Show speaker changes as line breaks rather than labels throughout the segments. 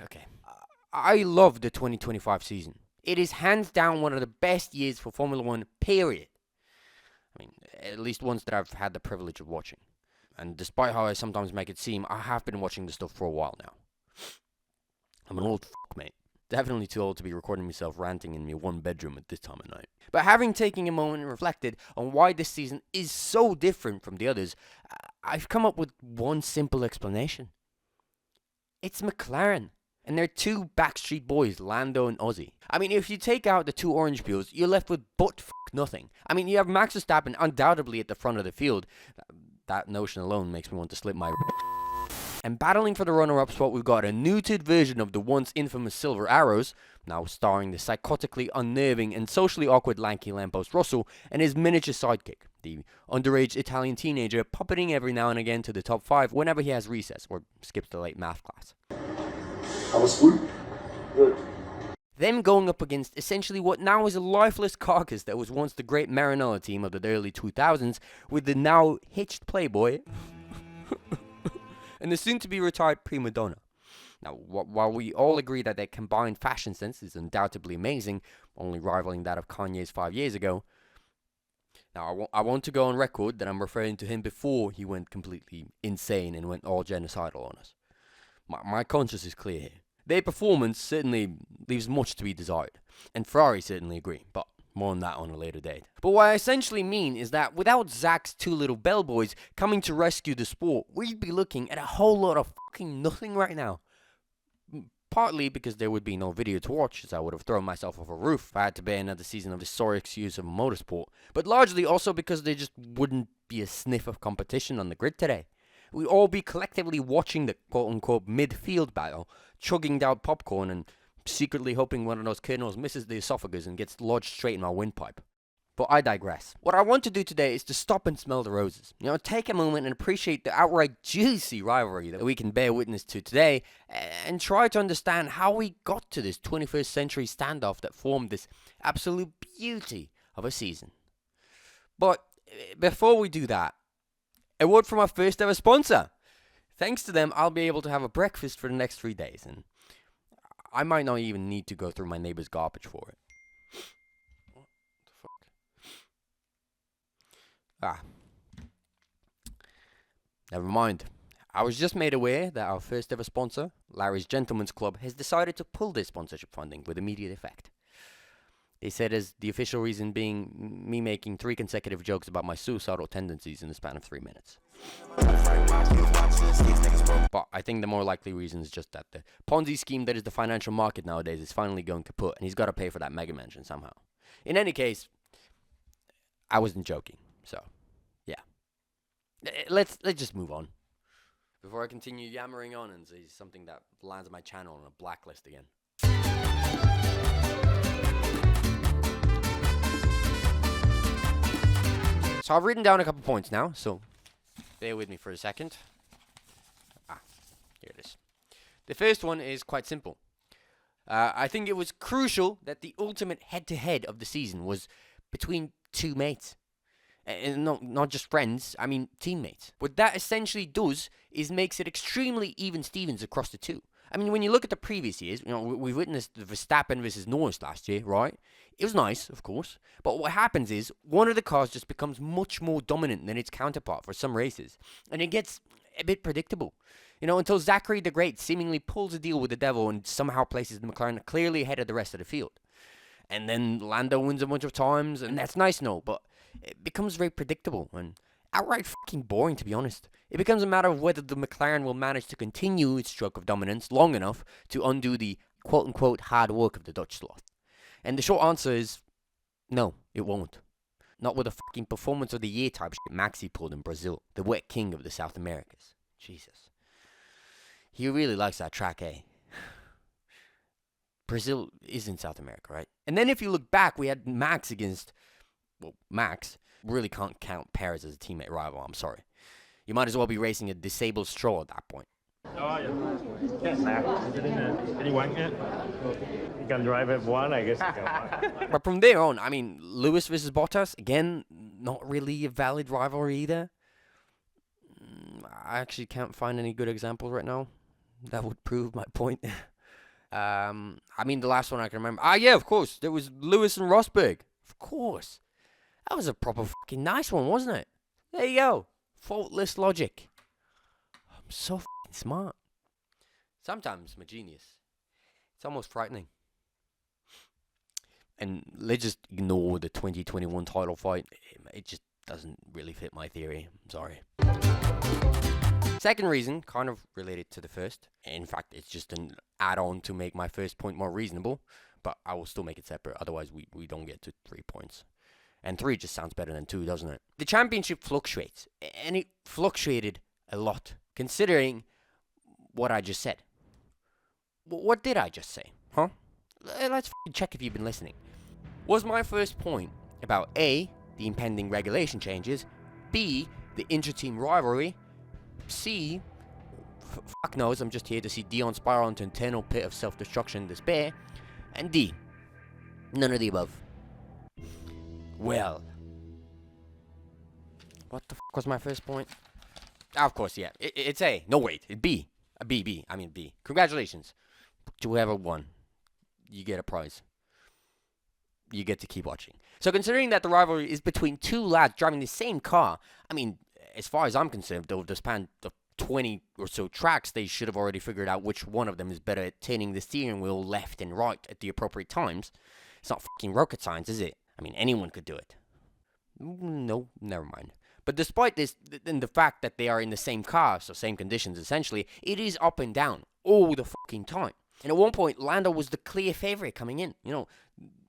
Okay. I love the 2025 season. It is hands down one of the best years for Formula One, period. I mean, at least ones that I've had the privilege of watching. And despite how I sometimes make it seem, I have been watching this stuff for a while now. I'm an old fuck, mate. Definitely too old to be recording myself ranting in my one bedroom at this time of night. But having taken a moment and reflected on why this season is so different from the others, I've come up with one simple explanation. It's McLaren. And they're two backstreet boys, Lando and Ozzy. I mean, if you take out the two orange peels, you're left with nothing. I mean, you have Max Verstappen undoubtedly at the front of the field. That notion alone makes me want to slip my... And battling for the runner-up spot, we've got a neutered version of the once infamous Silver Arrows, now starring the psychotically unnerving and socially awkward lanky lamppost Russell and his miniature sidekick, the underage Italian teenager puppeting every now and again to the top 5 whenever he has recess or skips the late math class.
How was school? Good.
Them going up against essentially what now is a lifeless carcass that was once the great Maranello team of the early 2000s with the now hitched playboy and the soon-to-be retired prima donna. Now, while we all agree that their combined fashion sense is undoubtedly amazing, only rivaling that of Kanye's 5 years ago, now I want to go on record that I'm referring to him before he went completely insane and went all genocidal on us. My conscience is clear here. Their performance certainly leaves much to be desired, and Ferrari certainly agree, but more on that on a later date. But what I essentially mean is that without Zach's two little bellboys coming to rescue the sport, we'd be looking at a whole lot of fucking nothing right now. Partly because there would be no video to watch, as I would have thrown myself off a roof if I had to bear another season of historic use of motorsport, but largely also because there just wouldn't be a sniff of competition on the grid today. We'd all be collectively watching the quote-unquote midfield battle, chugging down popcorn and secretly hoping one of those kernels misses the esophagus and gets lodged straight in my windpipe. But I digress. What I want to do today is to stop and smell the roses. Take a moment and appreciate the outright juicy rivalry that we can bear witness to today, and try to understand how we got to this 21st century standoff that formed this absolute beauty of a season. But before we do that, a word from our first ever sponsor. Thanks to them, I'll be able to have a breakfast for the next 3 days, and I might not even need to go through my neighbor's garbage for it. What the fuck? Never mind. I was just made aware that our first ever sponsor, Larry's Gentleman's Club, has decided to pull their sponsorship funding with immediate effect. They said as the official reason being me making 3 consecutive jokes about my suicidal tendencies in the span of 3 minutes. But I think the more likely reason is just that the Ponzi scheme that is the financial market nowadays is finally going kaput, and he's got to pay for that mega mansion somehow. In any case, I wasn't joking, so yeah. Let's just move on before I continue yammering on and say something that lands my channel on a blacklist again. So I've written down a couple points now, so bear with me for a second. Here it is. The first one is quite simple. I think it was crucial that the ultimate head-to-head of the season was between two mates. And not just friends, I mean teammates. What that essentially does is makes it extremely even Stevens across the two. I mean, when you look at the previous years, we witnessed the Verstappen versus Norris last year, right? It was nice, of course. But what happens is, one of the cars just becomes much more dominant than its counterpart for some races. And it gets a bit predictable. Until Zachary the Great seemingly pulls a deal with the devil and somehow places the McLaren clearly ahead of the rest of the field. And then Lando wins a bunch of times, and that's nice, no, but it becomes very predictable and outright fucking boring, to be honest. It becomes a matter of whether the McLaren will manage to continue its stroke of dominance long enough to undo the quote-unquote hard work of the Dutch sloth. And the short answer is, no, it won't. Not with a fucking performance of the year type shit Maxi pulled in Brazil, the wet king of the South Americas. Jesus. He really likes that track, eh? Brazil is in South America, right? And then if you look back, we had Max against, Max. Really can't count Perez as a teammate rival, I'm sorry. You might as well be racing a disabled Stroll at that point.
Oh, yeah. Anyone can. You can drive F1, I guess you can.
But from there on, I mean, Lewis versus Bottas, again, not really a valid rivalry either. I actually can't find any good examples right now. that would prove my point. I mean, the last one I can remember. Ah, yeah, of course. There was Lewis and Rosberg. Of course. That was a proper fucking nice one, wasn't it? There you go. Faultless logic. I'm so fucking smart. Sometimes I'm a genius. It's almost frightening. And let's just ignore the 2021 title fight. It just doesn't really fit my theory. I'm sorry. Second reason, kind of related to the first. In fact, it's just an add-on to make my first point more reasonable. But I will still make it separate. Otherwise, we don't get to 3 points. And 3 just sounds better than 2, doesn't it? The championship fluctuates. And it fluctuated a lot. Considering what I just said. What did I just say? Huh? Let's check if you've been listening. Was my first point about A, the impending regulation changes, B, the inter-team rivalry, C, fuck knows, I'm just here to see Dion spiral into an eternal pit of self-destruction and despair, and D, none of the above. Well, what the fuck was my first point? Of course, yeah, it's A. No, wait, it's B. B. Congratulations to whoever won. You get a prize. You get to keep watching. So considering that the rivalry is between two lads driving the same car, I mean, as far as I'm concerned, over the span of 20 or so tracks, they should have already figured out which one of them is better at turning the steering wheel left and right at the appropriate times. It's not fucking rocket science, is it? I mean, anyone could do it. No, never mind. But despite this, and the fact that they are in the same car, so same conditions essentially, it is up and down all the fucking time. And at one point, Lando was the clear favorite coming in, you know.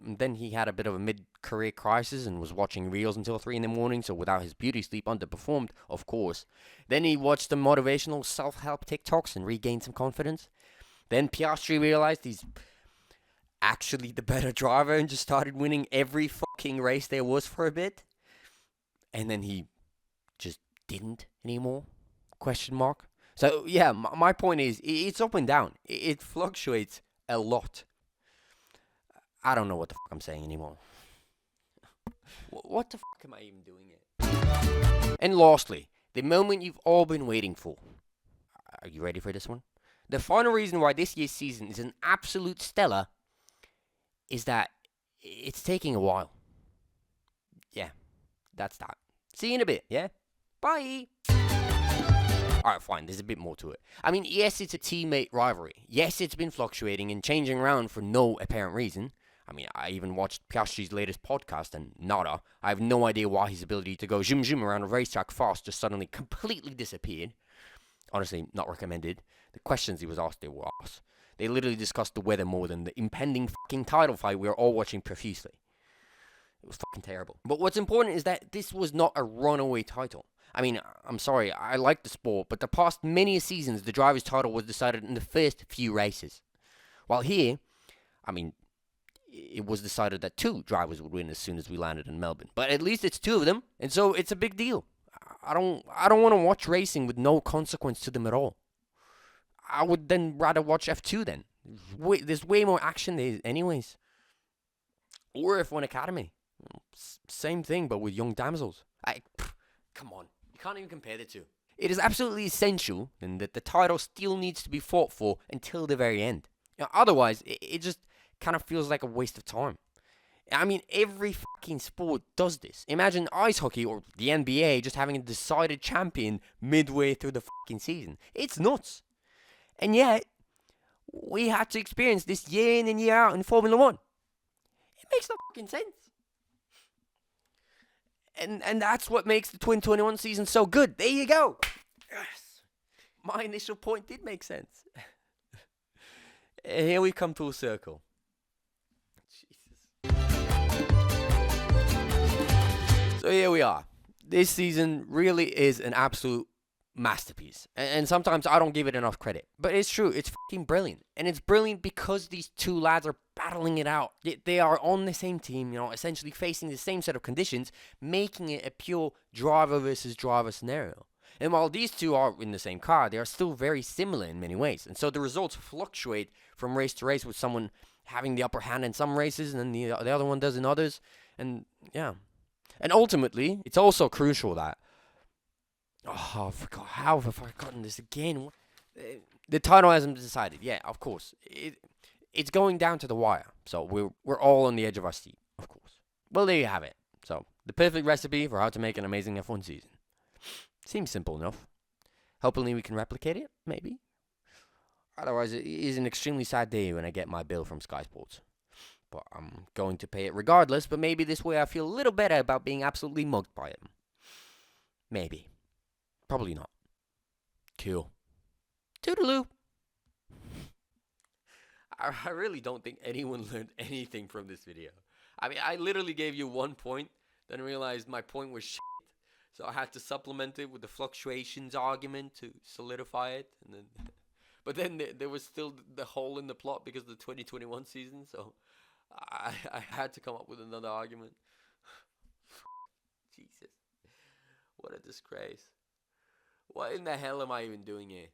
Then he had a bit of a mid-career crisis and was watching reels until 3 in the morning, so without his beauty sleep, underperformed, of course. Then he watched some motivational self-help TikToks and regained some confidence. Then Piastri realized he's actually the better driver and just started winning every fucking race there was for a bit. And then he just didn't anymore? Question mark. So, yeah, my point is, it's up and down. It fluctuates a lot. I don't know what the fuck I'm saying anymore. What the fuck am I even doing here? And lastly, the moment you've all been waiting for. Are you ready for this one? The final reason why this year's season is an absolute stellar is that it's taking a while. Yeah, that's that. See you in a bit, yeah? Bye! Alright, fine, there's a bit more to it. I mean, yes, it's a teammate rivalry. Yes, it's been fluctuating and changing around for no apparent reason. I mean, I even watched Piastri's latest podcast and nada. I have no idea why his ability to go zoom zoom around a racetrack fast just suddenly completely disappeared. Honestly, not recommended. The questions he was asked, they were asked. They literally discussed the weather more than the impending fucking title fight we are all watching profusely. It was fucking terrible. But what's important is that this was not a runaway title. I mean, I'm sorry, I like the sport, but the past many seasons, the driver's title was decided in the first few races. While here, I mean, it was decided that 2 drivers would win as soon as we landed in Melbourne. But at least it's 2 of them, and so it's a big deal. I don't want to watch racing with no consequence to them at all. I would then rather watch F2 then. There's way more action there anyways. Or F1 Academy. Same thing, but with young damsels. Come on. You can't even compare the two. It is absolutely essential and that the title still needs to be fought for until the very end. You know, otherwise, it just kind of feels like a waste of time. I mean, every fucking sport does this. Imagine ice hockey or the NBA just having a decided champion midway through the fucking season. It's nuts. And yet, we had to experience this year in and year out in Formula 1. It makes no fucking sense. And that's what makes the 2021 season so good. There you go. Yes. My initial point did make sense. Here we come full circle. Jesus. So here we are. This season really is an absolute masterpiece. And sometimes I don't give it enough credit. But it's true. It's fucking brilliant. And it's brilliant because these 2 lads are battling it out. They are on the same team, you know, essentially facing the same set of conditions, making it a pure driver versus driver scenario. And while these 2 are in the same car, they are still very similar in many ways. And so the results fluctuate from race to race with someone having the upper hand in some races and then the other one does in others. And yeah. And ultimately, it's also crucial that... Oh, I forgot. How have I forgotten this again? The title hasn't been decided. Yeah, of course. It's going down to the wire. So we're all on the edge of our seat, of course. Well, there you have it. So the perfect recipe for how to make an amazing F1 season. Seems simple enough. Hopefully we can replicate it, maybe. Otherwise, it is an extremely sad day when I get my bill from Sky Sports. But I'm going to pay it regardless, but maybe this way I feel a little better about being absolutely mugged by it. Maybe. Probably not. Cool. Toodaloo. I really don't think anyone learned anything from this video. I mean, I literally gave you 1 point, then realized my point was shit. So I had to supplement it with the fluctuations argument to solidify it. And then, but then there was still the hole in the plot because of the 2021 season. So I had to come up with another argument. Jesus. What a disgrace. What in the hell am I even doing here?